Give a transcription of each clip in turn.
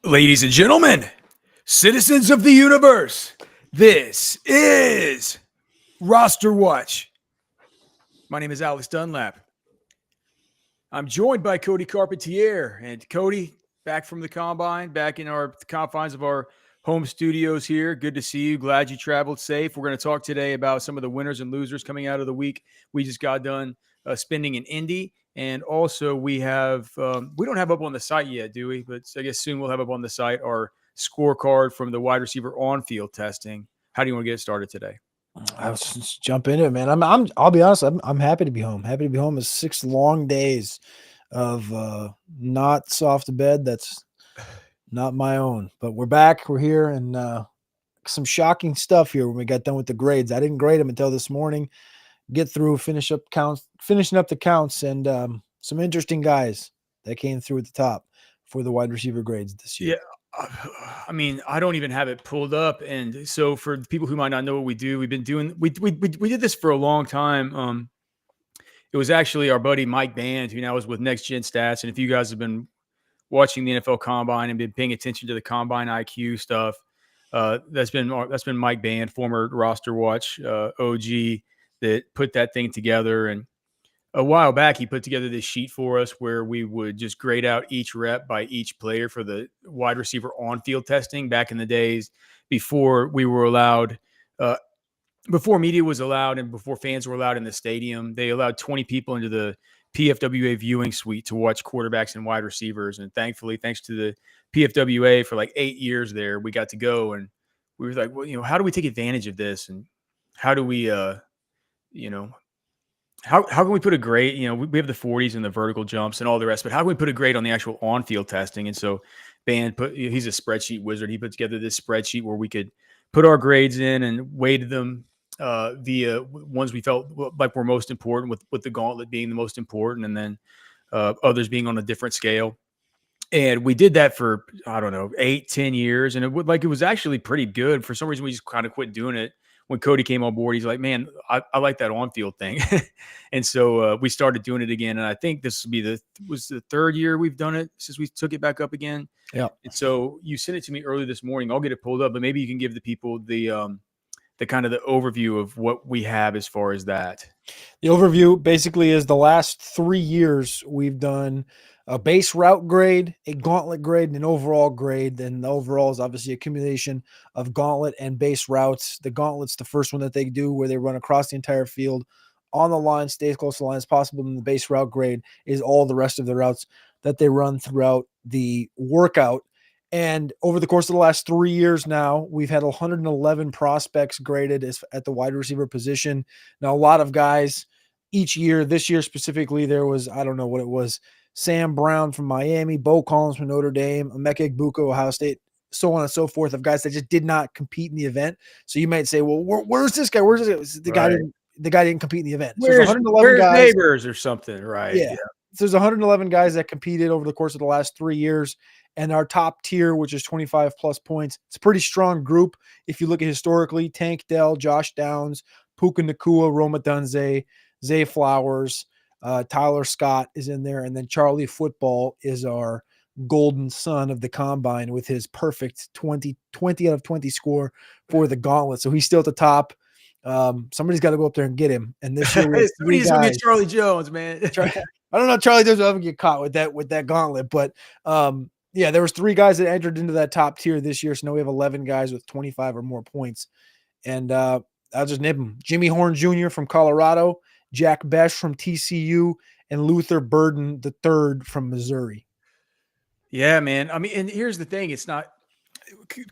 Ladies and gentlemen, citizens of the universe, this is RosterWatch. My name is Alex Dunlap. I'm joined by Cody Carpentier. And Cody, back from the combine, back in our confines of our home studios here. Good to see you. Glad you traveled safe. We're going to talk today about some of the winners and losers coming out of the week. We just got done spending in Indy. And also we have, we don't have up on the site yet, do we? But I guess soon we'll have up on the site our scorecard from the wide receiver on-field testing. How do you want to get started today? Let's just jump into it, man. I'll be honest. I'm happy to be home. Happy to be home. It's 6 long days of not soft bed. That's not my own. But we're back. We're here, and some shocking stuff here when we got done with the grades. I didn't grade them until this morning. Get through, finishing up the counts, and some interesting guys that came through at the top for the wide receiver grades this year. Yeah. I mean, I don't even have it pulled up. And so for people who might not know what we do, we did this for a long time. It was actually our buddy Mike Band, who now is with Next Gen Stats. And if you guys have been watching the NFL Combine and been paying attention to the Combine IQ stuff, that's been Mike Band, former RosterWatch OG, that put that thing together. And a while back, he put together this sheet for us where we would just grade out each rep by each player for the wide receiver on-field testing back in the days before we were allowed, before media was allowed and before fans were allowed in the stadium. They allowed 20 people into the PFWA viewing suite to watch quarterbacks and wide receivers. And thankfully, thanks to the PFWA for like 8 years there, we got to go. And we were like, well, how do we take advantage of this? And how do we, how can we put a grade? We have the 40s and the vertical jumps and all the rest, but how can we put a grade on the actual on-field testing? And so he's a spreadsheet wizard. He put together this spreadsheet where we could put our grades in and weighted them via ones we felt like were most important, with the gauntlet being the most important, and then others being on a different scale. And we did that for, I don't know, 8-10 years. And it was actually pretty good. For some reason, we just kind of quit doing it. When Cody came on board, he's like, man, I like that on-field thing. And so we started doing it again. And I think this will be the third year we've done it since we took it back up again. Yeah. And so you sent it to me early this morning. I'll get it pulled up, but maybe you can give the people the kind of the overview of what we have as far as that. The overview basically is the last 3 years we've done a base route grade, a gauntlet grade, and an overall grade. And the overall is obviously accumulation of gauntlet and base routes. The gauntlet's the first one that they do, where they run across the entire field on the line, stay as close to the line as possible. And the base route grade is all the rest of the routes that they run throughout the workout. And over the course of the last 3 years now, we've had 111 prospects graded at the wide receiver position. Now, a lot of guys each year, this year specifically, there was, I don't know what it was, Sam Brown from Miami, Bo Collins from Notre Dame, Emeka Egbuka, Ohio State, so on and so forth, of guys that just did not compete in the event. So you might say, well, where's this guy? Where's this guy? The guy didn't compete in the event. So Where's 111 guys, neighbors or something, right? Yeah. So there's 111 guys that competed over the course of the last 3 years. And our top tier, which is 25 plus points, it's a pretty strong group. If you look at historically, Tank Dell, Josh Downs, Puka Nacua, Roma Dunze, Zay Flowers, Tyler Scott is in there. And then Charlie Football is our golden son of the combine with his perfect 20 out of 20 score for the gauntlet. So he's still at the top. Somebody's got to go up there and get him. And this year, somebody's going to get Charlie Jones, man. I don't know. Charlie doesn't ever get caught with that gauntlet, but yeah, there was 3 guys that entered into that top tier this year. So now we have 11 guys with 25 or more points. And I'll just nip them. Jimmy Horn Jr. from Colorado, Jack Besh from TCU, and Luther Burden III from Missouri. Yeah, man. I mean, and here's the thing. It's not,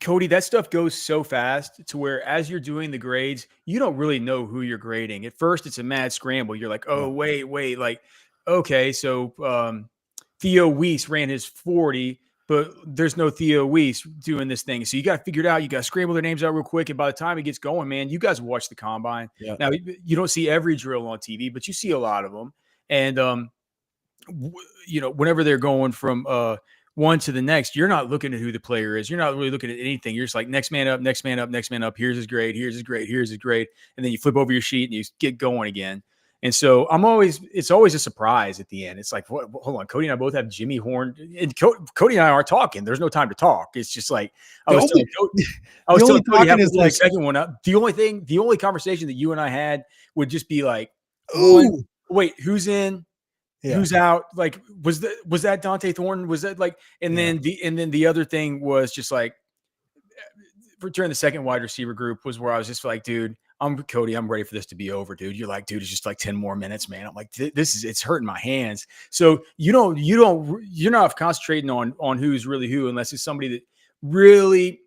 Cody, that stuff goes so fast to where as you're doing the grades, you don't really know who you're grading. At first, it's a mad scramble. You're like, oh, wait. Like, okay, so Theo Weiss ran his 40, but there's no Theo Weiss doing this thing. So you got to figure it out. You got to scramble their names out real quick. And by the time it gets going, man, you guys watch the combine. Yeah. Now, you don't see every drill on TV, but you see a lot of them. And, whenever they're going from one to the next, you're not looking at who the player is. You're not really looking at anything. You're just like, next man up, next man up, next man up. Here's his grade. Here's his grade. Here's his grade. And then you flip over your sheet and you get going again. And so it's always a surprise at the end. It's like, hold on, Cody and I both have Jimmy Horn, and Cody and I aren't talking. There's no time to talk. It's just like I The was only telling Cody, I the was only telling Cody talking halfway is through the like, second one. The only conversation that you and I had would just be like, one, ooh, wait, who's in? yeah, Who's out? Like, was that Dante Thornton? Was that like, and yeah, then the other thing was just like, during the second wide receiver group was where I was just like, dude, I'm Cody. I'm ready for this to be over, dude. You're like, dude, it's just like 10 more minutes, man. I'm like, it's hurting my hands. So you're not concentrating on who's really who, unless it's somebody that really,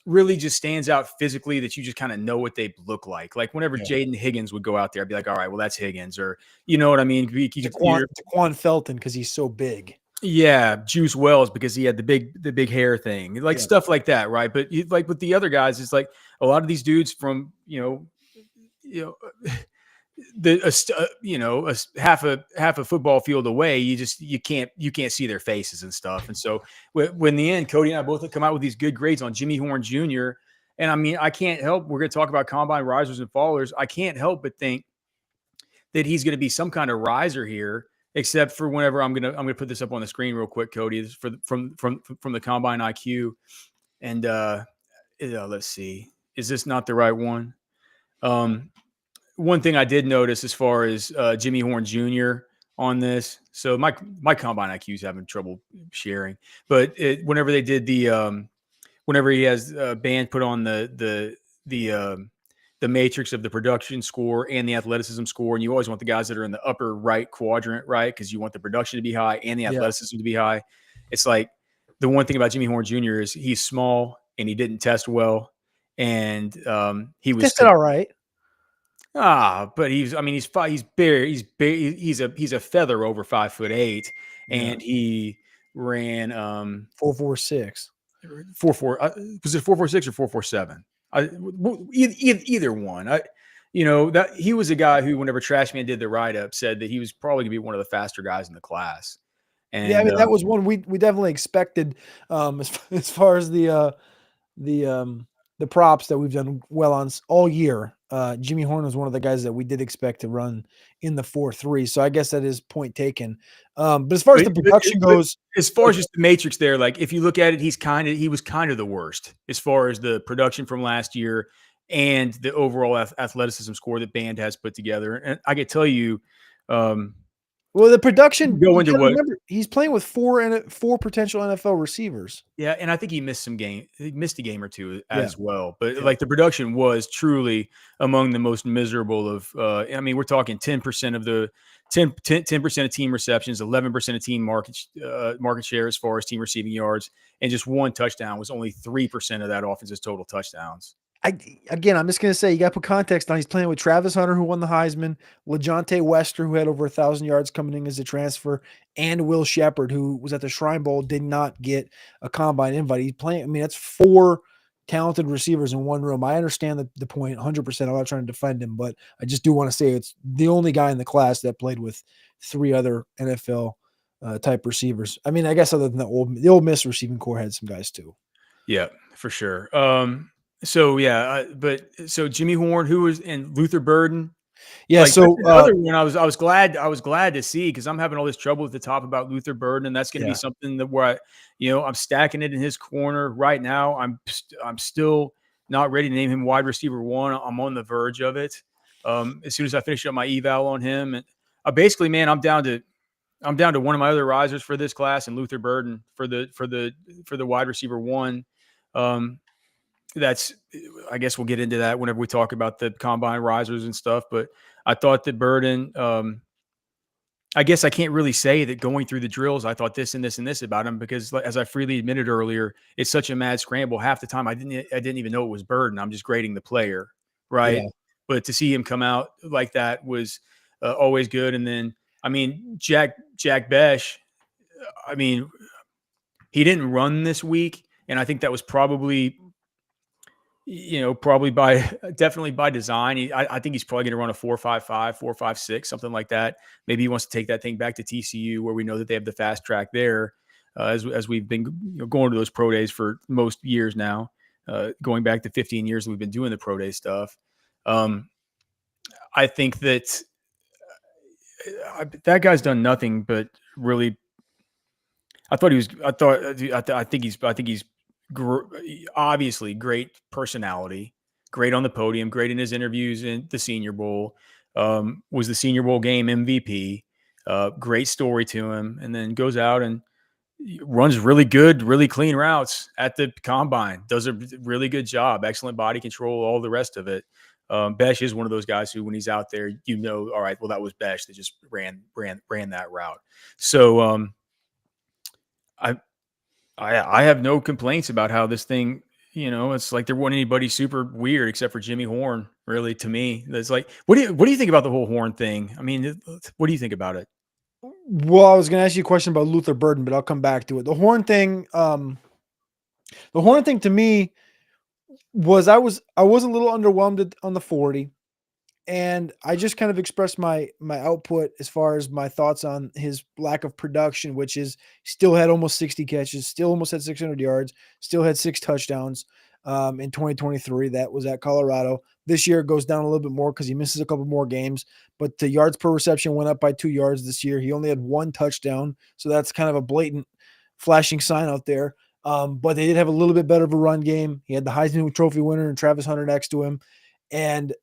really just stands out physically, that you just kind of know what they look like. Like whenever yeah. Jaden Higgins would go out there, I'd be like, all right, well, that's Higgins, or you know what I mean? Daquan Felton, because he's so big. Yeah, Juice Wells, because he had the big hair thing, like Yeah. stuff like that, right? But like with the other guys, it's like a lot of these dudes from you know half a football field away, you can't see their faces and stuff. And so when the end, Cody and I both come out with these good grades on Jimmy Horn Jr. And I mean, I can't help. We're going to talk about combine risers and fallers. I can't help but think that he's going to be some kind of riser here, except for whenever I'm gonna put this up on the screen real quick, Cody. This is from the Combine IQ, and let's see, is this not the right one? One thing I did notice as far as Jimmy Horn Jr. on this, so my Combine IQ is having trouble sharing, but whenever they did whenever he has band put on the matrix of the production score and the athleticism score. And you always want the guys that are in the upper right quadrant, right? Because you want the production to be high and the athleticism to be high. It's like the one thing about Jimmy Horn Jr. is he's small and he didn't test well. And he was Tested all right. but he's a feather over 5'8", and he ran 4.46. 4.4. Was it 4.46 or 4.47? Either one. That he was a guy who, whenever Trashman did the write up, said that he was probably going to be one of the faster guys in the class. And Yeah, I mean that was one we definitely expected. As far as the props that we've done well on all year, Jimmy Horn was one of the guys that we did expect to run in the 4.3. So I guess that is point taken. But as far as the production goes, as far as just the matrix there, like if you look at it, he was kind of the worst as far as the production from last year and the overall athleticism score that Band has put together. And I can tell you, well, the production, go into what, remember, he's playing with four potential NFL receivers. yeah, and I think he missed He missed a game or two as well. But like the production was truly among the most miserable of. I mean, we're talking 10% of the 10% of team receptions, 11% of team market share as far as team receiving yards, and just one touchdown was only 3% of that offense's total touchdowns. I'm just going to say, you got to put context on. He's playing with Travis Hunter, who won the Heisman, LeJounte Wester, who had over 1,000 yards coming in as a transfer, and Will Shepard, who was at the Shrine Bowl, did not get a combine invite. He's playing. I mean, that's four talented receivers in one room. I understand the point 100%. I'm not trying to defend him, but I just do want to say it's the only guy in the class that played with three other NFL type receivers. I mean, I guess other than the Ole Miss receiving core had some guys too. Yeah, for sure. So Jimmy Horn, who was, and Luther Burden. Yeah, like, so another one I was glad to see, because I'm having all this trouble at the top about Luther Burden, and that's going to be something that where I'm stacking it in his corner right now. I'm still not ready to name him wide receiver one. I'm on the verge of it. As soon as I finish up my eval on him, and basically, man, I'm down to one of my other risers for this class, and Luther Burden for the wide receiver one. I guess we'll get into that whenever we talk about the combine risers and stuff. But I thought that Burden, I guess I can't really say that going through the drills, I thought this and this and this about him, because as I freely admitted earlier, it's such a mad scramble. Half the time I didn't even know it was Burden. I'm just grading the player. Right. Yeah. But to see him come out like that was always good. And then, I mean, Jack Besh, I mean, he didn't run this week. And I think that was probably definitely by design. I think he's probably going to run a 4.55, 4.56, something like that. Maybe he wants to take that thing back to TCU, where we know that they have the fast track there, as we've been going to those pro days for most years now, going back to 15 years we've been doing the pro day stuff. I think that that guy's done nothing but really. I thought he was. I think he's. Obviously great personality, great on the podium, great in his interviews in the Senior Bowl. Was the Senior Bowl game MVP. Great story to him, and then goes out and runs really good, really clean routes at the combine. Does a really good job. Excellent body control. All the rest of it. Besh is one of those guys who, when he's out there, all right, well, that was Besh that just ran that route. So I I have no complaints about how this thing. It's like there wasn't anybody super weird except for Jimmy Horn. Really, to me, that's like, what do you think about the whole Horn thing? I mean, what do you think about it? Well, I was going to ask you a question about Luther Burden, but I'll come back to it. The Horn thing to me was I was a little underwhelmed on the 40, and I just kind of expressed my output as far as my thoughts on his lack of production, which is still had almost 60 catches, still almost had 600 yards, still had 6 touchdowns in 2023. That was at Colorado. This year it goes down a little bit more because he misses a couple more games, but the yards per reception went up by 2 yards this year. He only had 1 touchdown, so that's kind of a blatant flashing sign out there. But they did have a little bit better of a run game. He had the Heisman Trophy winner and Travis Hunter next to him. And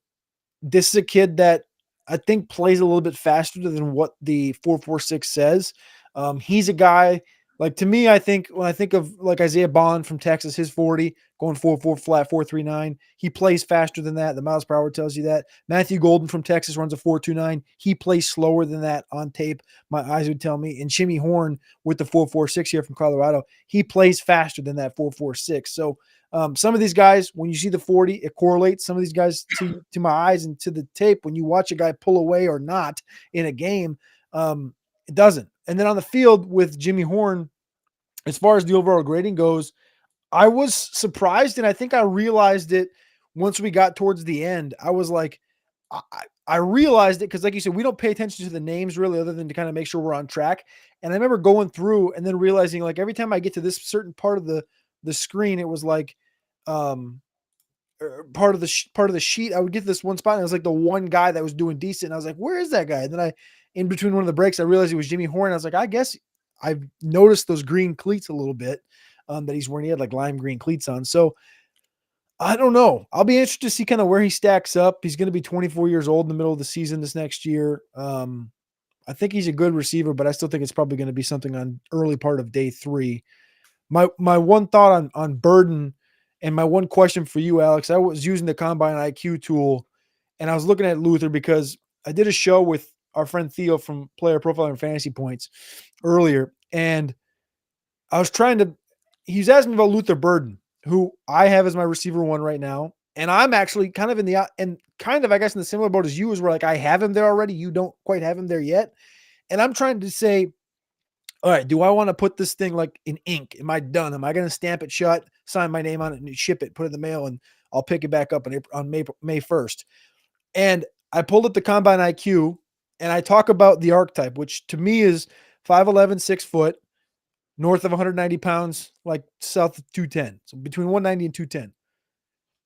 this is a kid that I think plays a little bit faster than what the 4.46 says. He's a guy, like, to me, I think when I think of like Isaiah Bond from Texas, his 40 going 4.4 flat 4.39, he plays faster than that. The miles per hour tells you that. Matthew Golden from Texas runs a 4.29. He plays slower than that on tape. My eyes would tell me. And Jimmy Horn with the 4.46 here from Colorado, he plays faster than that 4.46. So some of these guys, when you see the 40, it correlates. Some of these guys, to my eyes and to the tape, when you watch a guy pull away or not in a game, it doesn't. And then on the field with Jimmy Horn, as far as the overall grading goes, I was surprised, and I think I realized it once we got towards the end. I was like, I realized it because, like you said, we don't pay attention to the names really, other than to kind of make sure we're on track. And I remember going through and then realizing, like, every time I get to this certain part of the screen, it was like part of the sheet. I would get to this one spot, and it was like the one guy that was doing decent. And I was like, where is that guy? And then in between one of the breaks, I realized it was Jimmy Horn. I was like, I guess I've noticed those green cleats a little bit that he's wearing. He had like lime green cleats on. So I don't know. I'll be interested to see kind of where he stacks up. He's going to be 24 years old in the middle of the season this next year. I think he's a good receiver, but I still think it's probably going to be something on early part of day 3. My one thought on Burden, and my one question for you, Alex, I was using the Combine IQ tool, and I was looking at Luther because I did a show with our friend Theo from Player Profile and Fantasy Points earlier, and I was he was asking me about Luther Burden, who I have as my receiver 1 right now, and I'm actually kind of I guess in the similar boat as you, is where like I have him there already. You don't quite have him there yet, and I'm trying to say, all right, do I want to put this thing like in ink? Am I done? Am I going to stamp it shut, sign my name on it, and ship it, put it in the mail, and I'll pick it back up on May 1st? And I pulled up the Combine IQ, and I talk about the archetype, which to me is 5'11", 6 foot, north of 190 pounds, like south of 210. So between 190 and 210.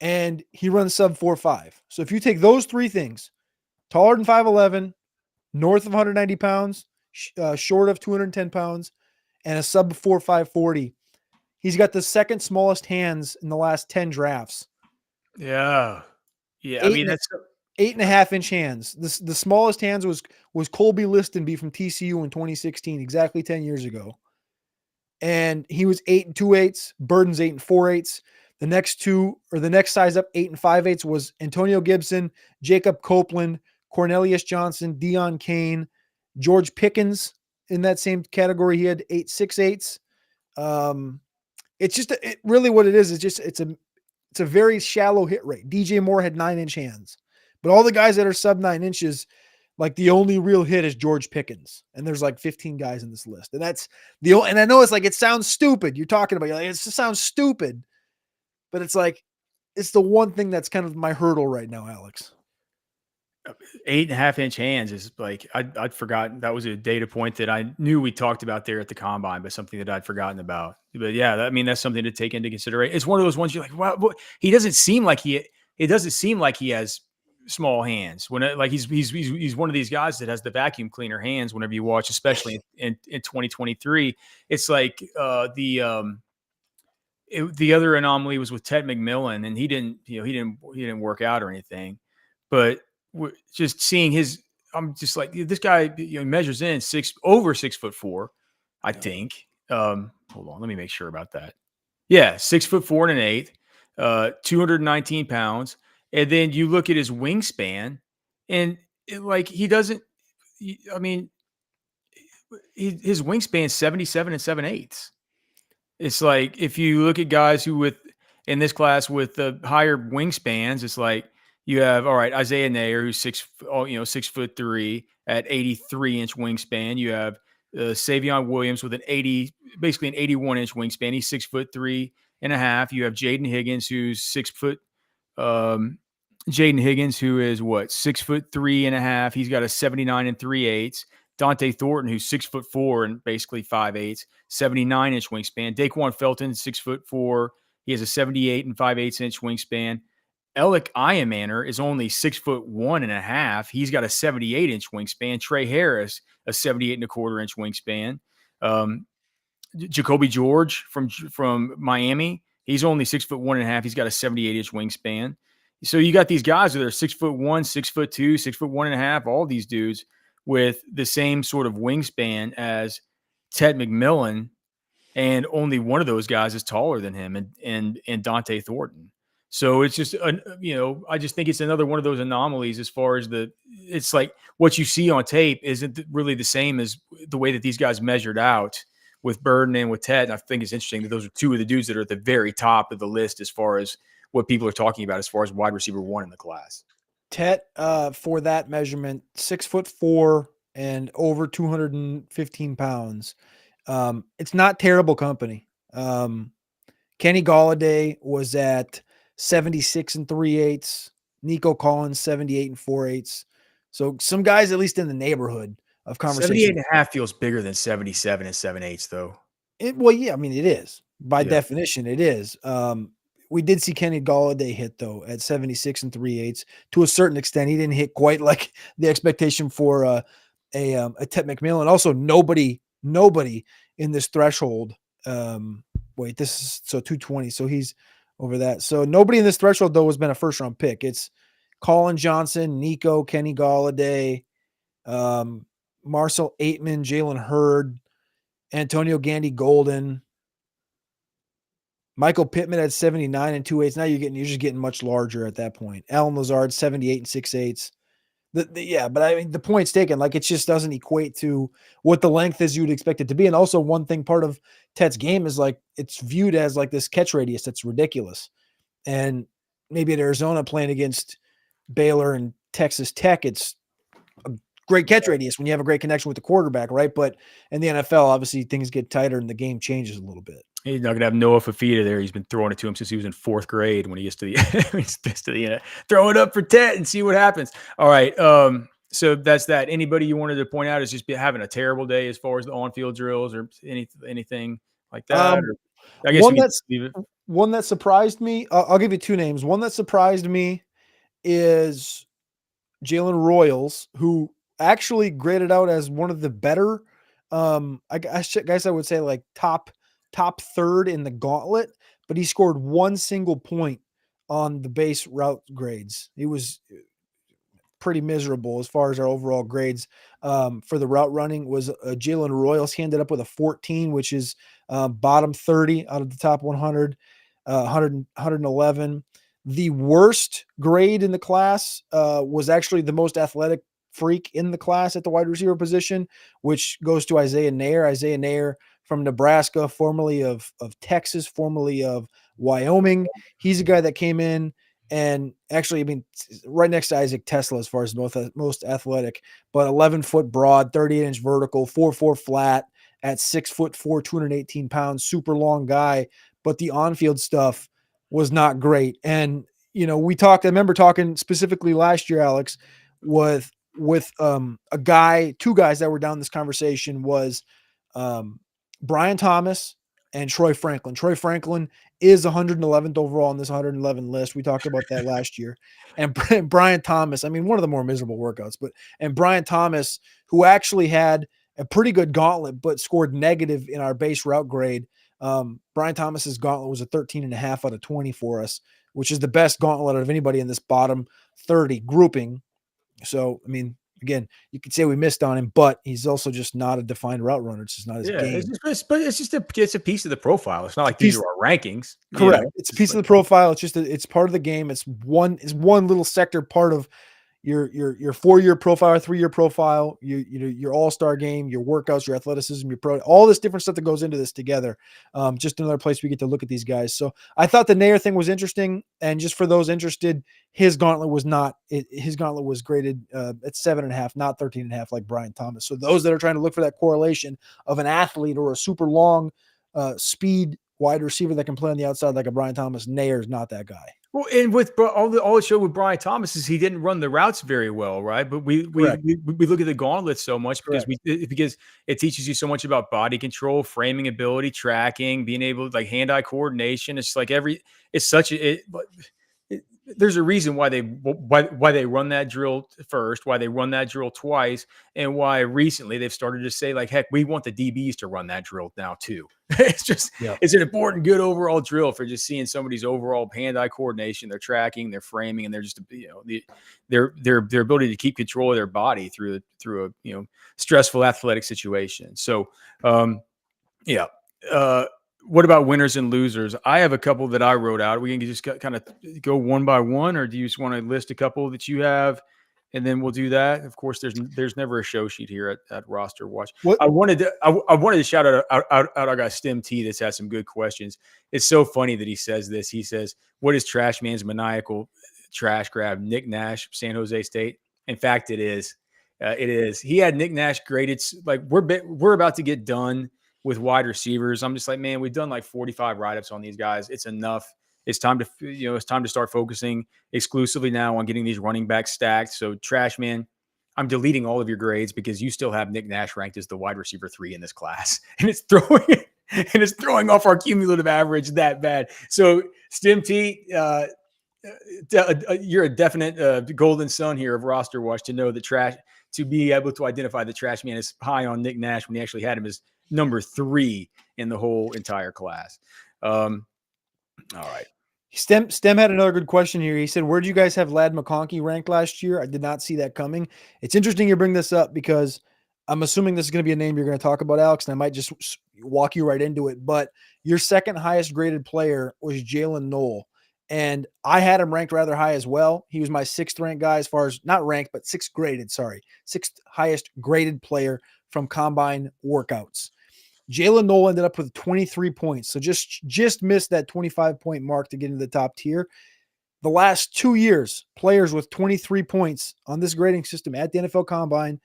And he runs sub 4.5. So if you take those 3 things, taller than 5'11", north of 190 pounds, short of 210 pounds, and a sub 4.5 40, he's got the second smallest hands in the last 10 drafts. Yeah. I mean, that's 8.5 inch hands. The smallest hands was Colby Listenby from TCU in 2016, exactly 10 years ago. And he was 8 2/8. Burden's 8 4/8. The next size up, 8 5/8, was Antonio Gibson, Jacob Copeland, Cornelius Johnson, Deion Kane, George Pickens in that same category. He had 8 6/8. It's just really what it is. It's a very shallow hit rate. DJ Moore had 9-inch hands, but all the guys that are sub 9 inches, like the only real hit is George Pickens. And there's like 15 guys in this list. And that's and I know it's like, it sounds stupid. You're talking about, it just sounds stupid, but it's like, it's the one thing that's kind of my hurdle right now, Alex. 8.5 inch hands is like, I'd forgotten. That was a data point that I knew we talked about there at the combine, but something that I'd forgotten about. But yeah, I mean, that's something to take into consideration. It's one of those ones you're like, wow, it doesn't seem like he has small hands. When like he's one of these guys that has the vacuum cleaner hands. Whenever you watch, especially in 2023, it's like the other anomaly was with Ted McMillan, and he didn't work out or anything, but just seeing his, I'm just like, this guy, measures in over 6'4", I think. Hold on, let me make sure about that. Yeah, 6'4" and an eighth, 219 pounds, and then you look at his wingspan, and he doesn't. I mean, his wingspan 77 and 7/8. It's like if you look at guys who in this class with the higher wingspans, it's like you have, all right, Isaiah Nayer, who's 6'3" at 83-inch wingspan. You have Savion Williams with basically an 81-inch wingspan. He's 6'3.5". You have Jaden Higgins, who's 6 foot. Jaden Higgins, who is 6'3.5". He's got a 79 and 3/8. Dante Thornton, who's 6'4" and basically 5'8", 79-inch wingspan. Daquan Felton, 6'4". He has a 78 and 5/8-inch wingspan. Alec Iamaner is only 6'1.5". He's got a 78-inch wingspan. Trey Harris, a 78.25-inch wingspan. Jacoby George from Miami, he's only 6'1.5". He's got a 78-inch wingspan. So you got these guys that are 6'1", 6'2", 6'1.5". All these dudes with the same sort of wingspan as Ted McMillan, and only one of those guys is taller than him, and Dante Thornton. So it's just, I just think it's another one of those anomalies as far as it's like what you see on tape isn't really the same as the way that these guys measured out with Burden and with Ted. And I think it's interesting that those are two of the dudes that are at the very top of the list as far as what people are talking about as far as wide receiver one in the class. Tet, for that measurement, 6'4" and over 215 pounds. It's not terrible company. Kenny Golladay was at 76 and 3/8. Nico Collins, 78 and 4/8. So some guys at least in the neighborhood of conversation. 78.5 feels bigger than 77 and 7/8, though. Well, yeah, I mean, it is. By definition, it is. We did see Kenny Golladay hit, though, at 76 and 3/8. To a certain extent, he didn't hit quite like the expectation for a Ted McMillan. Also, nobody in this threshold. This is 220, so he's over that. So nobody in this threshold, though, has been a first-round pick. It's Colin Johnson, Nico, Kenny Golladay, Marcel Aitman, Jalen Hurd, Antonio Gandy Golden, Michael Pittman at 79 and 2/8. Now you're just getting much larger at that point. Alan Lazard, 78 and 6/8. But I mean, the point's taken. Like, it just doesn't equate to what the length is you'd expect it to be. And also, one thing, part of Ted's game is like it's viewed as like this catch radius that's ridiculous. And maybe at Arizona playing against Baylor and Texas Tech, it's a great catch radius when you have a great connection with the quarterback, right? But in the NFL, obviously things get tighter and the game changes a little bit. He's not going to have Noah Fafita there. He's been throwing it to him since he was in 4th grade. When he gets to the end, throw it up for Ted and see what happens. All right. So that's that. Anybody you wanted to point out is just having a terrible day as far as the on-field drills or anything like that? Or I guess one that surprised me. I'll give you two names. One that surprised me is Jalen Royals, who actually graded out as one of the better. I guess I would say like top third in the gauntlet, but he scored one single point on the base route grades. He was pretty miserable as far as our overall grades. For the route running was Jalen Royals. He ended up with a 14, which is bottom 30 out of the top 100, 111. The worst grade in the class was actually the most athletic freak in the class at the wide receiver position, which goes to Isaiah Nayer. Isaiah Nayer from Nebraska, formerly of Texas, formerly of Wyoming. He's a guy that came in and actually, I mean, right next to Isaac Tesla as far as most athletic, but 11-foot broad, 38-inch vertical, 4.4 flat at 6'4", 218 pounds, super long guy. But the on-field stuff was not great. And, I remember talking specifically last year, Alex, with two guys that were down this conversation was Brian Thomas and Troy Franklin. Troy Franklin is 111th overall on this 111 list. We talked about that last year. And Brian Thomas, I mean, one of the more miserable workouts, and Brian Thomas, who actually had a pretty good gauntlet, but scored negative in our base route grade. Brian Thomas's gauntlet was a 13.5 out of 20 for us, which is the best gauntlet out of anybody in this bottom 30 grouping. So, I mean, again, you could say we missed on him, but he's also just not a defined route runner. It's just not his game. It's a piece of the profile. It's not like these are our rankings. Correct. It's a piece of the profile. It's just it's part of the game. It's one little sector part of your 4-year profile, 3-year profile, your all-star game, your workouts, your athleticism, your pro, all this different stuff that goes into this together. Just another place we get to look at these guys. So I thought the Nair thing was interesting. And just for those interested, his gauntlet was graded at 7.5, not 13.5 like Brian Thomas. So those that are trying to look for that correlation of an athlete or a super long speed wide receiver that can play on the outside like a Brian Thomas, Nair is not that guy. Well, and with all it showed with Brian Thomas is he didn't run the routes very well, right? But we look at the gauntlet so much because it teaches you so much about body control, framing ability, tracking, being able to like hand-eye coordination. It's like there's a reason why they run that drill first, why they run that drill twice, and why recently they've started to say like, heck, we want the DBs to run that drill now too. It's an important, good overall drill for just seeing somebody's overall hand-eye coordination, their tracking, their framing, and they're just their ability to keep control of their body through a stressful athletic situation. So what about winners and losers? I have a couple that I wrote out. We can just kind of go one by one, or do you just want to list a couple that you have, and then we'll do that? Of course, there's never a show sheet here at Roster Watch. I wanted to shout out our guy Stim T that's had some good questions. It's so funny that he says this. He says, "What is Trash Man's maniacal trash grab? Nick Nash, San Jose State." In fact, it is. It is. He had Nick Nash graded. Like we're about to get done with wide receivers. I'm just like, man, we've done like 45 write-ups on these guys. It's enough. It's time to start focusing exclusively now on getting these running backs stacked. So Trash Man, I'm deleting all of your grades because you still have Nick Nash ranked as the wide receiver 3 in this class. And it's throwing off our cumulative average that bad. So Stim T, you're a definite golden son here of Roster Watch to know that to be able to identify the Trash Man is high on Nick Nash when he actually had him as number 3 in the whole entire class. All right. Stem had another good question here. He said, where do you guys have Ladd McConkey ranked last year? I did not see that coming. It's interesting you bring this up because I'm assuming this is going to be a name you're going to talk about, Alex, and I might just walk you right into it. But your second highest graded player was Jalen Knoll. And I had him ranked rather high as well. He was my 6th ranked guy as far as not ranked, but 6th graded, 6th highest graded player from combine workouts. Jalen Knoll ended up with 23 points. So just missed that 25-point mark to get into the top tier. The last 2 years, players with 23 points on this grading system at the NFL Combine.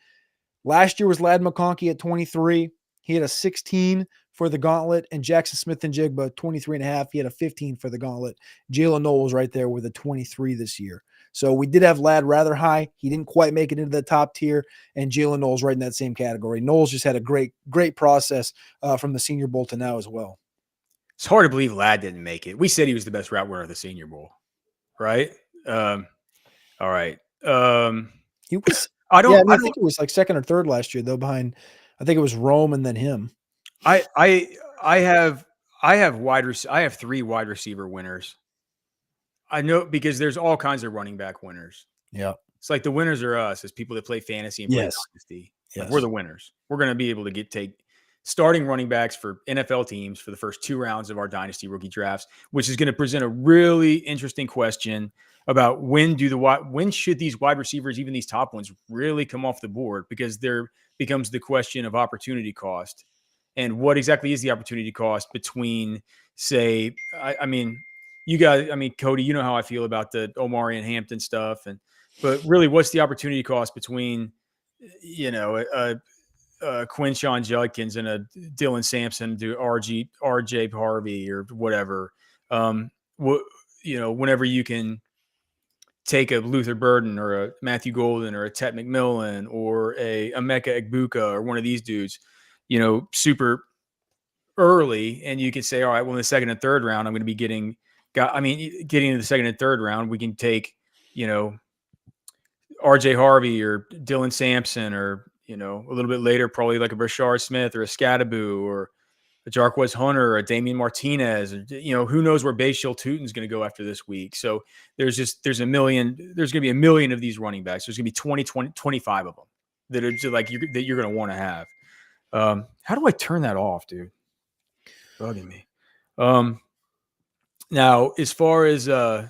Last year was Ladd McConkey at 23. He had a 16 for the gauntlet, and Jackson Smith-Njigba, 23.5. He had a 15 for the gauntlet. Jalen Knoll was right there with a 23 this year. So we did have Ladd rather high. He didn't quite make it into the top tier, and Jalen Knowles right in that same category. Knowles just had a great process from the Senior Bowl to now as well. It's hard to believe Ladd didn't make it. We said he was the best route runner of the Senior Bowl, right? All right. He was. I think it was like 2nd or 3rd last year, though. Behind, I think it was Rome and then him. I have 3 wide receiver winners. I know because there's all kinds of running back winners. Yeah. It's like the winners are us as people that play fantasy and play dynasty. Yes. Like we're the winners. We're going to be able to take starting running backs for NFL teams for the first 2 rounds of our dynasty rookie drafts, which is going to present a really interesting question about when should these wide receivers, even these top ones, really come off the board, because there becomes the question of opportunity cost. And what exactly is the opportunity cost between, say, Cody, you know how I feel about the Omari and Hampton stuff, but really, what's the opportunity cost between, Quinshawn Judkins and a Dylan Sampson to RJ Harvey or whatever? Whenever you can take a Luther Burden or a Matthew Golden or a Tet McMillan or a Emeka Egbuka or one of these dudes, super early, and you could say, all right, well, in the second and third round, I'm going to be getting into the second and third round, we can take, RJ Harvey or Dylan Sampson, or, a little bit later, probably like a Brashard Smith or a Scadaboo or a Jarquez Hunter or a Damian Martinez, who knows where Bashil Tutin's going to go after this week. So there's going to be a million of these running backs. There's going to be 25 of them that are just like that you're going to want to have. How do I turn that off, dude? Bugging me. Now, as far as the,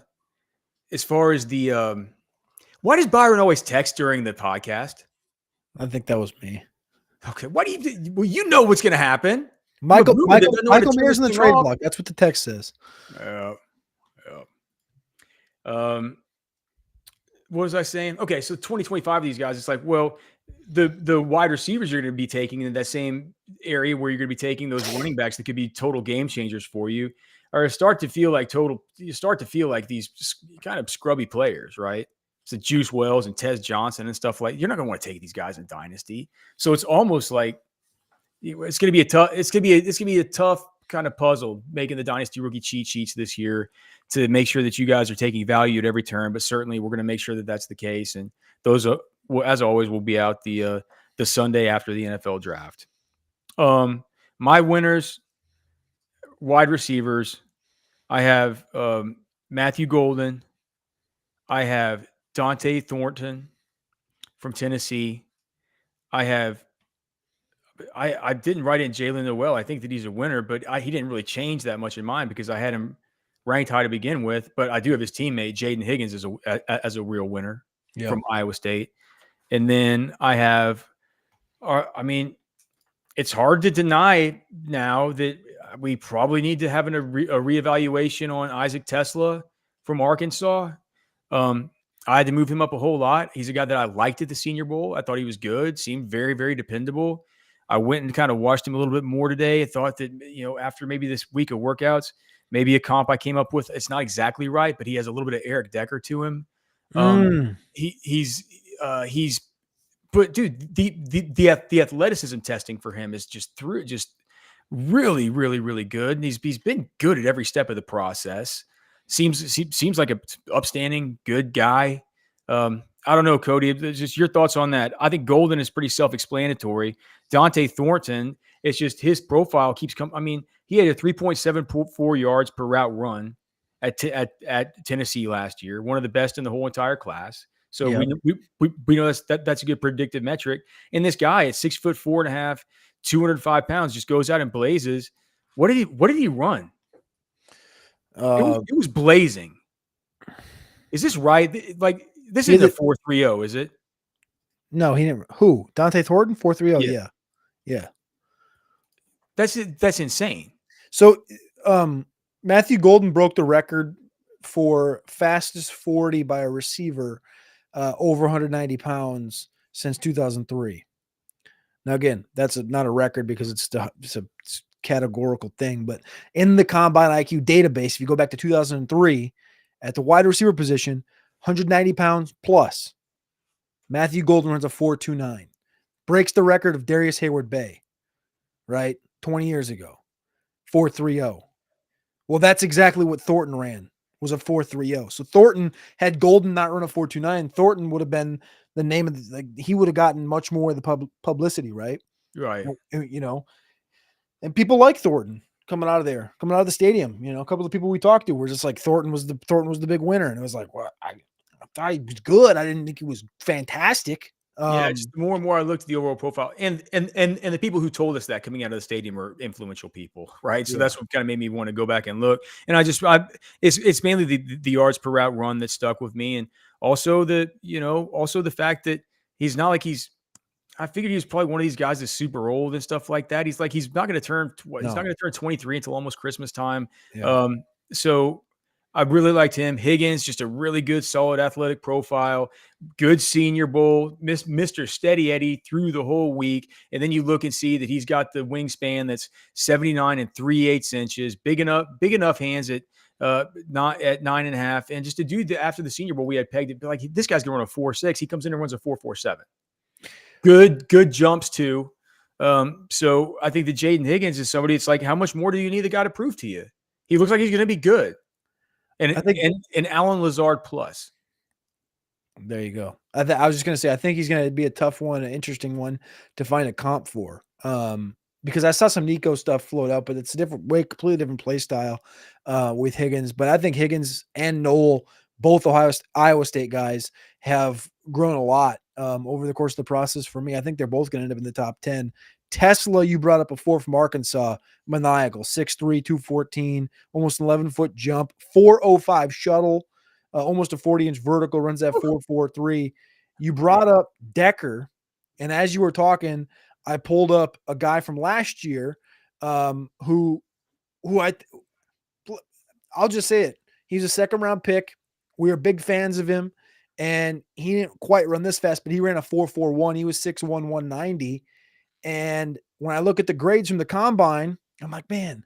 why does Byron always text during the podcast? I think that was me. Okay. Why do you? Well, you know what's going to happen. Michael Mayer's in the trade block. That's what the text says. Yeah. What was I saying? Okay, so 2025 of these guys, it's like, well, the wide receivers you're going to be taking in that same area where you're going to be taking those running backs that could be total game changers for you, or start to feel like these kind of scrubby players, right? So Juice Wells and Tez Johnson and stuff like, you're not going to want to take these guys in Dynasty. So it's almost like it's going to be a tough kind of puzzle making the Dynasty rookie cheat sheets this year to make sure that you guys are taking value at every turn. But certainly we're going to make sure that that's the case. And those, as always, will be out the Sunday after the NFL draft. My winners, wide receivers, I have Matthew Golden. I have Dante Thornton from Tennessee. I didn't write in Jalen Noel. I think that he's a winner, but he didn't really change that much in mine because I had him ranked high to begin with. But I do have his teammate Jaden Higgins as a real winner from Iowa State. And then I have, it's hard to deny now that we probably need to have a reevaluation on Isaac Tesla from Arkansas. I had to move him up a whole lot. He's a guy that I liked at the Senior Bowl. I thought he was good, seemed very, very dependable. I went and kind of watched him a little bit more today. I thought that, after maybe this week of workouts, maybe a comp I came up with, it's not exactly right, but he has a little bit of Eric Decker to him. But dude, the athleticism testing for him is just really, really, really good. And he's been good at every step of the process. Seems like a upstanding, good guy. I don't know, Cody, just your thoughts on that. I think Golden is pretty self-explanatory. Dante Thornton, it's just his profile keeps coming. I mean, he had a 3.74 yards per route run at Tennessee last year, one of the best in the whole entire class. So we know that's a good predictive metric. And this guy at 6'4.5", 205 pounds, just goes out and blazes. What did he run? It was blazing. Is this right? Like, this is a 4.30, is it? No, he didn't. Who? Dante Thornton? 4.30. Yeah. That's insane. So Matthew Golden broke the record for fastest 40 by a receiver over 190 pounds since 2003. Now, again, that's not a record because it's a categorical thing, but in the Combine IQ database, if you go back to 2003, at the wide receiver position, 190 pounds plus, Matthew Golden runs a 4.29, breaks the record of Darius Hayward-Bay, right? 20 years ago, 4.30. Well, that's exactly what Thornton ran, was a 4.30. So Thornton, had Golden not run a 4.29, Thornton would have been the name of he would have gotten much more of the publicity, right? Right. And people like Thornton coming out of the stadium. A couple of people we talked to were just like, Thornton was the big winner. And it was like, well, I thought he was good. I didn't think he was fantastic. Just the more and more I looked at the overall profile, and the people who told us that coming out of the stadium are influential people, right? So that's what kind of made me want to go back and look. And it's mainly the yards per route run that stuck with me, and also the fact that he's not like I figured he was probably one of these guys that's super old and stuff like that. He's not going to turn he's not going to turn 23 until almost Christmas time. Yeah. So I really liked him. Higgins, just a really good, solid athletic profile, good Senior Bowl, Mr. Steady Eddie through the whole week. And then you look and see that he's got the wingspan that's 79 and 3/8 inches, big enough hands at not at 9.5. And just to do that after the Senior Bowl, we had pegged it like, this guy's going to run a 4.6. He comes in and runs a 4.47. Good jumps too. So I think that Jaden Higgins is somebody. It's like, how much more do you need the guy to prove to you? He looks like he's going to be good, I and think and Alan Lazard plus. there you go. I was just gonna say I think he's gonna be a tough one, an interesting one to find a comp for. Because I saw some Nico stuff float out, but it's a different way, completely different play style with Higgins. But I think Higgins and Noel, both Iowa State guys, have grown a lot over the course of the process. For me, I think they're both going to end up in the top 10. Tesla, you brought up before from Arkansas, maniacal, 6'3", 214, almost 11-foot jump, 405 shuttle, almost a 40-inch vertical, runs that 4.43. You brought up Decker, and as you were talking, I pulled up a guy from last year, who I'll just say it. He's a second round pick. We are big fans of him, and he didn't quite run this fast, but he ran a 4.41. He was 6'1", 190. And when I look at the grades from the combine, I'm like, man,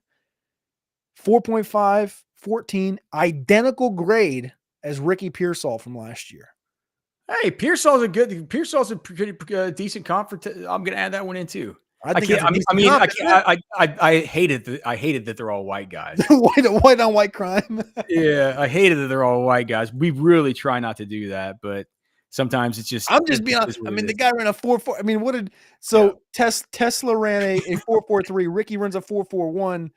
4.5, 14, identical grade as Ricky Pearsall from last year. Hey, Pearsall's a pretty decent comp. I'm going to add that one in too. I think I hated that they're all white guys. white on white crime. Yeah, I hated that they're all white guys. We really try not to do that, but sometimes it's just. I'm just being honest. I mean, the guy ran a 4.4. I mean, what did Tesla ran a 4.43. Ricky runs a 4.41.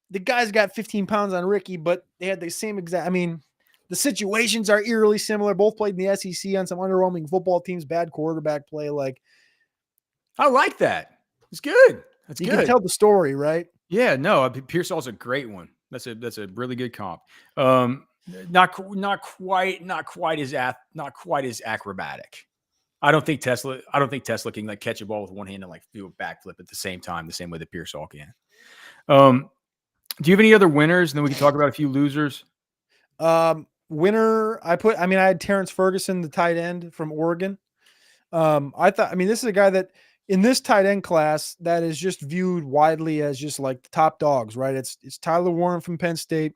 The guy's got 15 pounds on Ricky, but they had the same exact. I mean, the situations are eerily similar. Both played in the SEC on some underwhelming football teams, bad quarterback play. Like, I like that. It's good. That's you good. can tell the story, right? Yeah, no, Pearsall's a great one. That's a really good comp. Not quite as acrobatic. I don't think Tesla can like catch a ball with one hand and like do a backflip at the same time, the same way that Pearsall can. Do you have any other winners? And then we can talk about a few losers. Winner, I had Terrence Ferguson, the tight end from Oregon. This is a guy that in this tight end class that is just viewed widely as just like the top dogs, right? It's Tyler Warren from Penn State.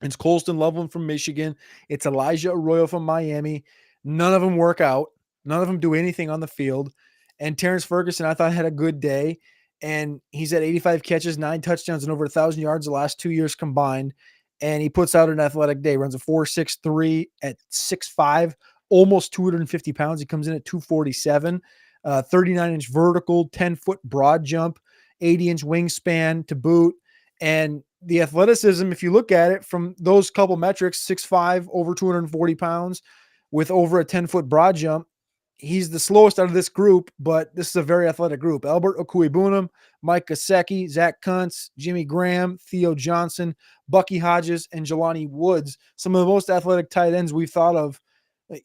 It's Colston Loveland from Michigan. It's Elijah Arroyo from Miami. None of them work out. None of them do anything on the field. And Terrence Ferguson, I thought, had a good day. And he's at 85 catches, 9 touchdowns, and over 1,000 yards the last 2 years combined. And he puts out an athletic day, runs a 4.63 at 6'5", almost 250 pounds. He comes in at 247, 39-inch vertical, 10-foot broad jump, 80-inch wingspan to boot. And the athleticism, if you look at it from those couple metrics, 6'5", over 240 pounds with over a 10-foot broad jump, he's the slowest out of this group, but this is a very athletic group. Albert Okuibunam, Mike Gesicki, Zach Kuntz, Jimmy Graham, Theo Johnson, Bucky Hodges, and Jelani Woods, some of the most athletic tight ends we've thought of,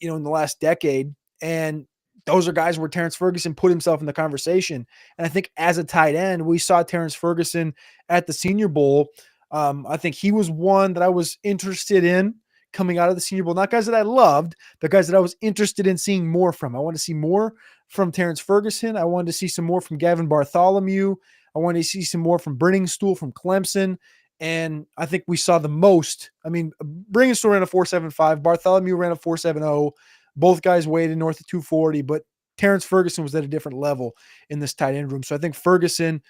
in the last decade. And those are guys where Terrence Ferguson put himself in the conversation. And I think as a tight end, we saw Terrence Ferguson at the Senior Bowl. I think he was one that I was interested in coming out of the Senior Bowl. Not guys that I loved, but guys that I was interested in seeing more from. I wanted to see more from Terrence Ferguson. I wanted to see some more from Gavin Bartholomew. I wanted to see some more from Bringingstool from Clemson. And I think we saw the most. I mean, Bringingstool ran a 4.75. Bartholomew ran a 4.70. Both guys weighed in north of 240, but Terrence Ferguson was at a different level in this tight end room. So I think Ferguson,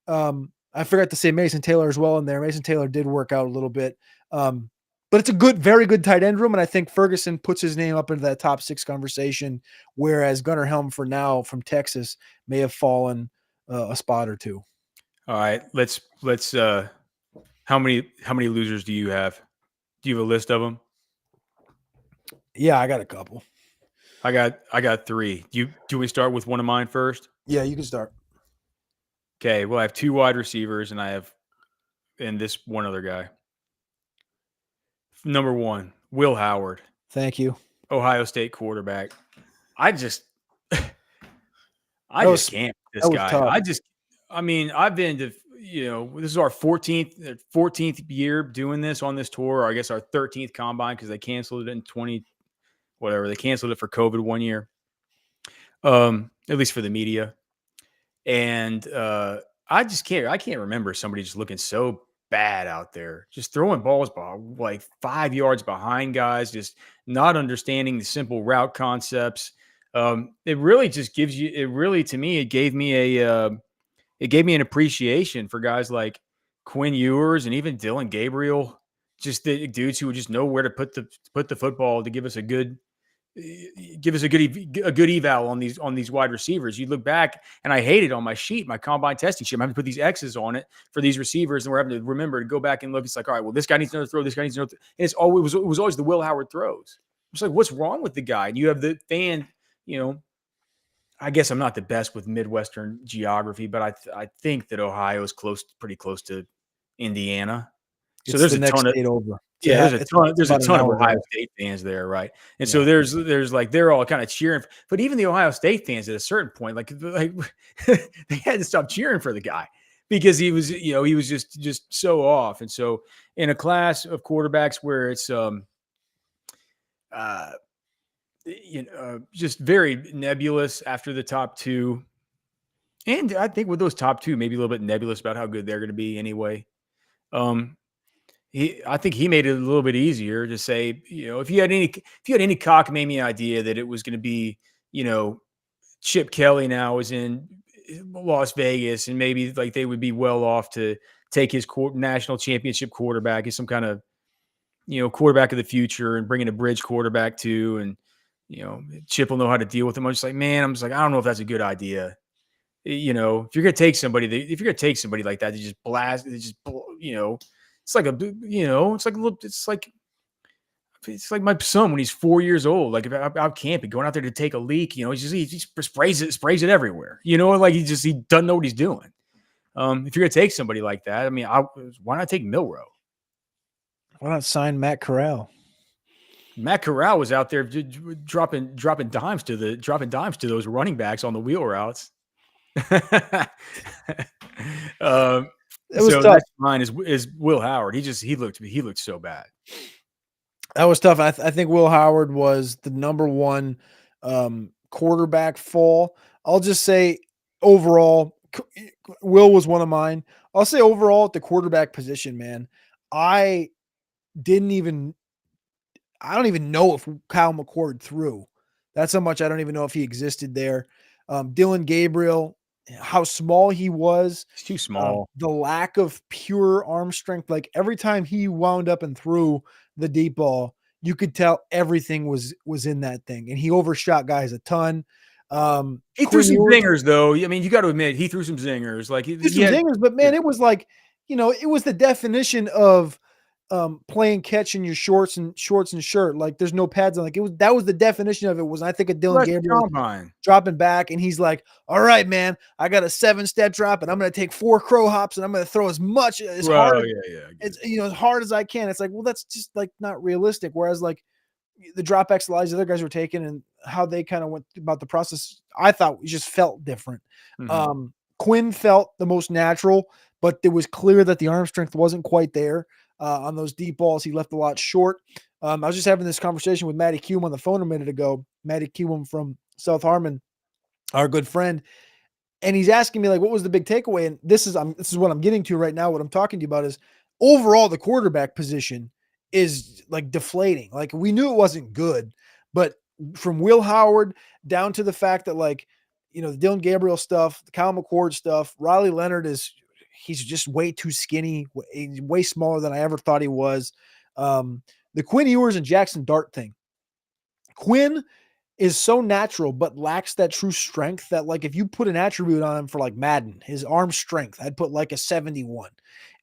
I forgot to say Mason Taylor as well in there. Mason Taylor did work out a little bit. But it's a very good tight end room, and I think Ferguson puts his name up into that top 6 conversation, whereas Gunnar Helm for now from Texas may have fallen a spot or two. All right, let's how many losers do you have? Do you have a list of them? Yeah, I got a couple. I got 3. Do we start with one of mine first? Yeah, you can start. Okay, well, I have 2 wide receivers and this one other guy. Number 1, Will Howard. Thank you. Ohio State quarterback. I just can't this guy. Tough. I've been to, this is our 14th year doing this on this tour, or I guess our 13th combine because they canceled it in 20, whatever. They canceled it for COVID one year, at least for the media. And I can't remember somebody just looking so bad out there, just throwing balls like 5 yards behind guys, just not understanding the simple route concepts. It really just gives you. It really, to me, it gave me an appreciation for guys like Quinn Ewers and even Dylan Gabriel, just the dudes who would just know where to put the football to give us a good eval on these wide receivers. You look back, and I hate it on my sheet, my combine testing sheet. I'm having to put these X's on it for these receivers, and we're having to remember to go back and look. It's like, all right, well, this guy needs another throw. This guy needs another. And it was always the Will Howard throws. It's like, what's wrong with the guy? And you have the fan, you know. I guess I'm not the best with Midwestern geography, but I think that Ohio is pretty close to Indiana. So It's there's the a next ton of state over. yeah, It's there's a about an ton of hour Ohio drive. State fans there, right? And so Yeah. there's like they're all kind of cheering, but even the Ohio State fans at a certain point, like they had to stop cheering for the guy because he was just so off. And so in a class of quarterbacks where it's uh just very nebulous after the top two, and I think with those top two, maybe a little bit nebulous about how good they're going to be anyway. Um, I think he made it a little bit easier to say, if you had any cockamamie idea that it was going to be, Chip Kelly now is in Las Vegas and maybe like they would be well off to take his national championship quarterback as some kind of, quarterback of the future and bringing a bridge quarterback too. And, Chip will know how to deal with him. I'm just like, man, I don't know if that's a good idea. If you're going to take somebody, like that, to just blast, it's like it's like my son when he's 4 years old, like if out camping, going out there to take a leak, he just sprays it everywhere, like he doesn't know what he's doing. If you're going to take somebody like that, I mean, why not take Milrow? Why not sign Matt Corral? Matt Corral was out there dropping dimes to those running backs on the wheel routes. It was So tough. next mine is Will Howard. He looked so bad. That was tough. I think Will Howard was the number one quarterback fall. I'll just say overall, Will was one of mine. I'll say overall at the quarterback position, man, I don't even know if Kyle McCord threw. That's how much I don't even know if he existed there. Dylan Gabriel, how small he was. He's too small. The lack of pure arm strength. Like every time he wound up and threw the deep ball, you could tell everything was in that thing. And he overshot guys a ton. He threw some zingers, though. I mean, you got to admit, he threw some zingers. Like he threw some zingers, but man, it was like, it was the definition of playing catch in your shorts and shirt. Like there's no pads on. Like that was the definition of it. Was I think of Dylan Gabriel dropping back, and he's like, "All right, man, I got a 7-step drop, and I'm going to take 4 crow hops, and I'm going to throw as hard as hard as I can." It's like, well, that's just like not realistic. Whereas like the drop backs the other guys were taking and how they kind of went about the process, I thought it just felt different. Mm-hmm. Quinn felt the most natural, but it was clear that the arm strength wasn't quite there. On those deep balls, he left a lot short. I was just having this conversation with Matty Cume on the phone a minute ago. Matty Cume from South Harmon, our good friend, and he's asking me like, what was the big takeaway? And this is what I'm getting to right now. What I'm talking to you about is overall the quarterback position is like deflating. Like we knew it wasn't good, but from Will Howard down to the fact that like, the Dylan Gabriel stuff, the Kyle McCord stuff, Riley Leonard he's just way too skinny, way smaller than I ever thought he was. The Quinn Ewers and Jackson Dart thing. Quinn is so natural, but lacks that true strength that like, if you put an attribute on him for like Madden, his arm strength, I'd put like a 71.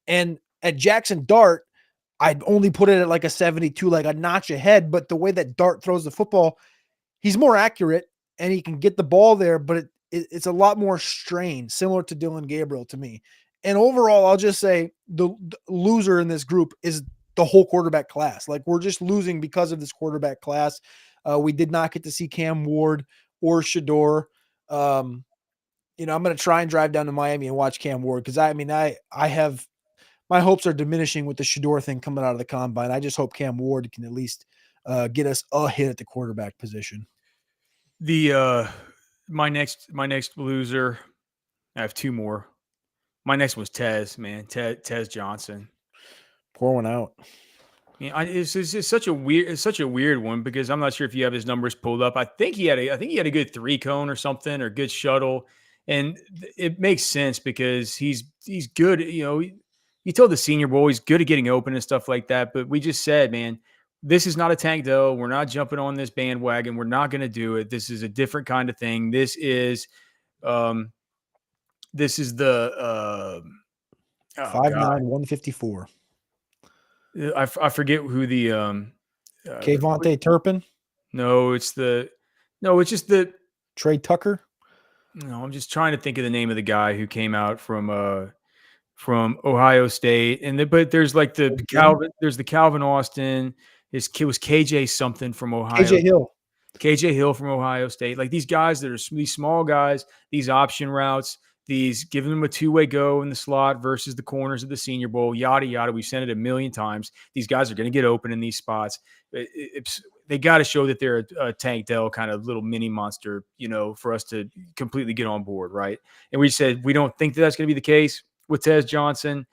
And at Jackson Dart, I'd only put it at like a 72, like a notch ahead. But the way that Dart throws the football, he's more accurate and he can get the ball there, but it's a lot more strained, similar to Dylan Gabriel to me. And overall, I'll just say the loser in this group is the whole quarterback class. Like we're just losing because of this quarterback class. We did not get to see Cam Ward or Shador. I'm going to try and drive down to Miami and watch Cam Ward because I have my hopes are diminishing with the Shador thing coming out of the combine. I just hope Cam Ward can at least get us a hit at the quarterback position. My next loser, I have 2 more. My next was Tez, man. Tez Johnson. Pour one out. Yeah, it's such a weird one because I'm not sure if you have his numbers pulled up. I think he had a good 3 cone or something or good shuttle, and it makes sense because he's good. You told the Senior Bowl he's good at getting open and stuff like that. But we just said, man, this is not a Tank Dell. We're not jumping on this bandwagon. We're not going to do it. This is a different kind of thing. Um, this is the oh god, 5'9", 154. I forget who the Kayvonte Turpin, no, it's just the Trey Tucker, no, I'm just trying to think of the name of the guy who came out from Ohio State. But there's like there's the Calvin Austin, his kid was KJ something from Ohio. KJ Hill. KJ Hill from Ohio State. Like these guys that are these small guys, these option routes, these giving them a two-way go in the slot versus the corners of the Senior Bowl, yada, yada. We've said it a million times. These guys are going to get open in these spots. They got to show that they're a Tank Dell kind of little mini monster, for us to completely get on board, right? And we said we don't think that that's going to be the case with Tez Johnson.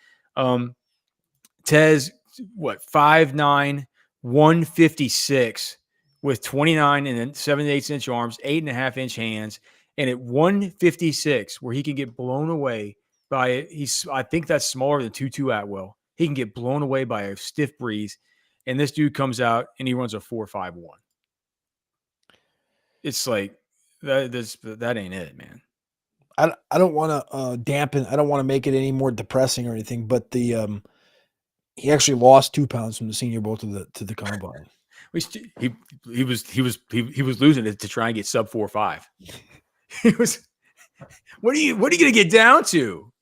Tez, 5'9", 156 with 29 and 7/8 inch arms, 8.5 inch hands. And at 156, where he can get blown away by it, I think that's smaller than Tutu Atwell. He can get blown away by a stiff breeze. And this dude comes out and he runs a 4.51. It's like that ain't it, man. I don't want to dampen. I don't want to make it any more depressing or anything. But he actually lost 2 pounds from the Senior Bowl to the combine. He was losing it to try and get sub 4.5. He was. What are you going to get down to?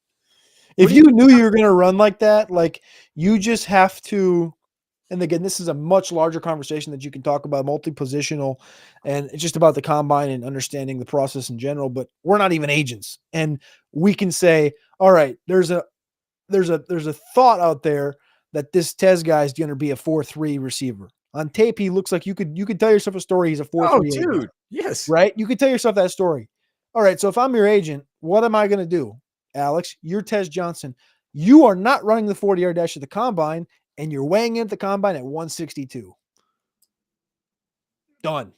If you knew you were going to run like that, like you just have to. And again, this is a much larger conversation that you can talk about, multi-positional, and it's just about the combine and understanding the process in general. But we're not even agents, and we can say, all right, there's a thought out there that this Tez guy is going to be a 4.3 receiver. On tape, he looks like you could tell yourself a story. He's a 4.3. Oh, dude, yes, right. You could tell yourself that story. All right, so if I'm your agent, what am I going to do, Alex? You're Tez Johnson. You are not running the 40-yard dash at the combine. And you're weighing in at the combine at 162. Done.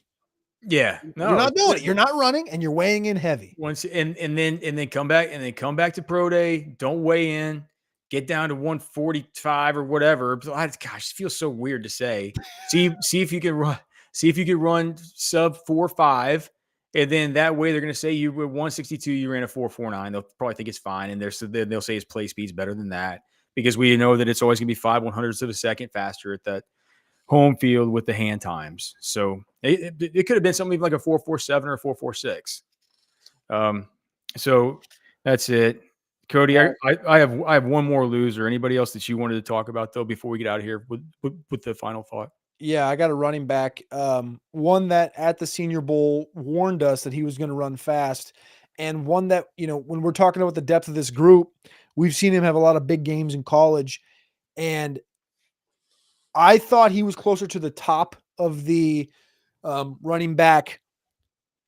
Yeah. No, you're not doing it. You're not running and you're weighing in heavy. Once and then come back to pro day. Don't weigh in. Get down to 145 or whatever. Gosh, it feels so weird to say. See if you can run. See if you can run sub 4.5. And then that way they're going to say you were 162, you ran a 4.49. They'll probably think it's fine. And they'll say his play speed's better than that, because we know that it's always going to be 5/100ths of a second faster at that home field with the hand times. So it could have been something like a 4.47 or a 4.46. So that's it. Cody, I have one more loser. Anybody else that you wanted to talk about though before we get out of here with the final thought? Yeah, I got a running back. One that at the Senior Bowl warned us that he was going to run fast, and one that, when we're talking about the depth of this group, we've seen him have a lot of big games in college, and I thought he was closer to the top of the running back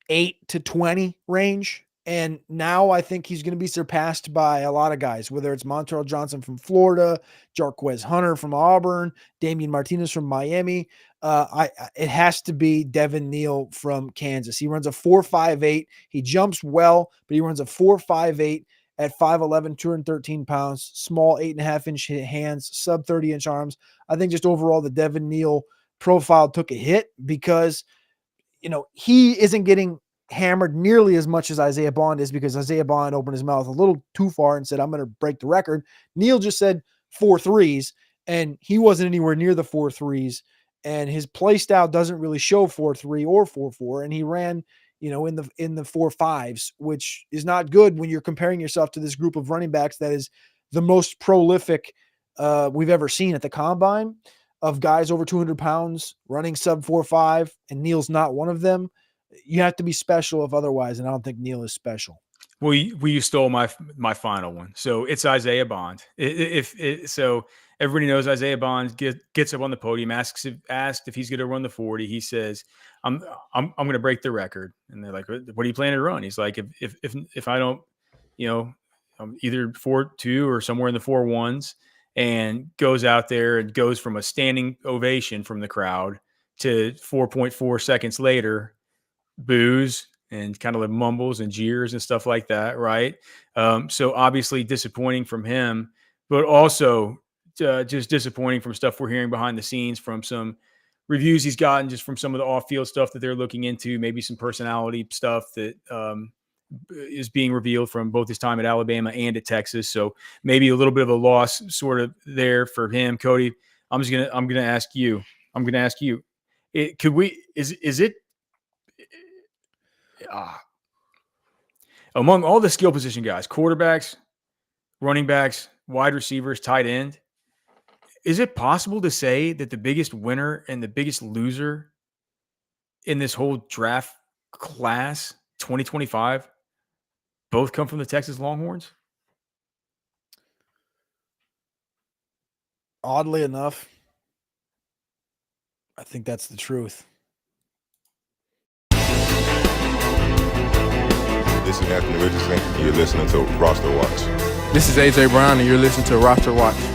8 to 20 range. And now I think he's going to be surpassed by a lot of guys, whether it's Montrell Johnson from Florida, Jarquez Hunter from Auburn, Damian Martinez from Miami. It has to be Devin Neal from Kansas. He runs a 4.58. He jumps well, but he runs a 4.58 at 5'11", 213 pounds, small 8.5-inch hands, sub 30-inch arms. I think just overall the Devin Neal profile took a hit because, he isn't getting hammered nearly as much as Isaiah Bond is, because Isaiah Bond opened his mouth a little too far and said, I'm going to break the record. Neal just said 4.3s, and he wasn't anywhere near the 4.3s, and his play style doesn't really show 4.3 or 4.4, and he ran, in the 4.5s, which is not good when you're comparing yourself to this group of running backs that is the most prolific we've ever seen at the combine, of guys over 200 pounds running sub 4.5, and Neal's not one of them. You have to be special if otherwise, and I don't think Neal is special. Well, you stole my final one. So it's Isaiah Bond. So everybody knows Isaiah Bond gets up on the podium, asked if he's going to run the 40. He says, I'm going to break the record. And they're like, what are you planning to run? He's like, if I don't, either 4.2 or somewhere in the 4.1s. and goes out there and goes from a standing ovation from the crowd to 4.4 seconds later, boos and kind of like mumbles and jeers and stuff like that, right? So obviously disappointing from him, but also just disappointing from stuff we're hearing behind the scenes from some reviews he's gotten just from some of the off-field stuff that they're looking into, maybe some personality stuff that is being revealed from both his time at Alabama and at Texas. So maybe a little bit of a loss sort of there for him. Cody, I'm gonna ask you. Is it among all the skill position guys, quarterbacks, running backs, wide receivers, tight end, is it possible to say that the biggest winner and the biggest loser in this whole draft class 2025 both come from the Texas Longhorns? Oddly enough, I think that's the truth. This is Anthony Richardson, and you're listening to RosterWatch. This is AJ Brown, and you're listening to RosterWatch.